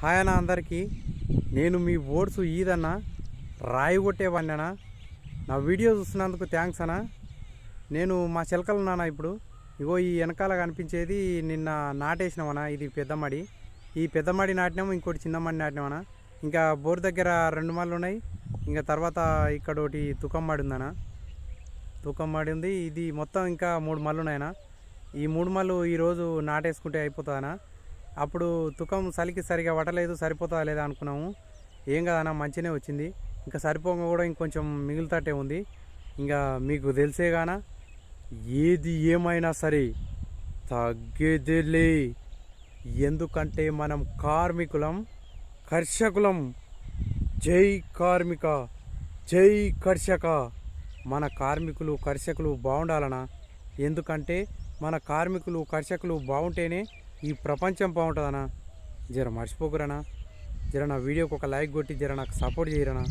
Hi అన్న అందరికీ. నేను మీ ఓట్స్ ఈదన్న రాయి కొట్టేవాడినా. నా వీడియో చూస్తున్నందుకు థ్యాంక్స్ అన్న. నేను మా చిలకలు ఉన్నానా ఇప్పుడు ఇగో ఈ వెనకాల కనిపించేది నిన్న నాటేసినామన్నా. ఇది పెద్దమడి, ఈ పెద్దమడి నాటినాము, ఇంకోటి చిన్నమడి నాటినామన్నా. ఇంకా బోర్ దగ్గర 2 మళ్ళు ఉన్నాయి. ఇంకా తర్వాత ఇక్కడ ఒకటి తుకం మడి ఉందన్నా. తుకం మడి ఉంది. ఇది మొత్తం ఇంకా 3 మళ్ళు ఉన్నాయన్నా. ఈ 3 మళ్ళు ఈరోజు నాటేసుకుంటే అయిపోతుందన్నా. అప్పుడు తుకం చలికి సరిగా పట్టలేదు, సరిపోతుందా లేదా అనుకున్నాము. ఏం కాదన్నా, మంచిగానే వచ్చింది. ఇంకా సరిపోగా కూడా ఇంకొంచెం మిగులుతట్టే ఉంది. ఇంకా మీకు తెలిసేగానా, ఏది ఏమైనా సరే తగ్గేదేలే. ఎందుకంటే మనం కార్మికులం, కర్షకులం. జై కార్మిక, జై కర్షక. మన కార్మికులు కర్షకులు బాగుండాలనా. ఎందుకంటే మన కార్మికులు కర్షకులు బాగుంటేనే ఈ ప్రపంచం బాగుంటుందన్నా. జర మర్చిపోకురనా. జర నా వీడియోకి ఒక లైక్ కొట్టి జర నాకు సపోర్ట్ చేయరనా.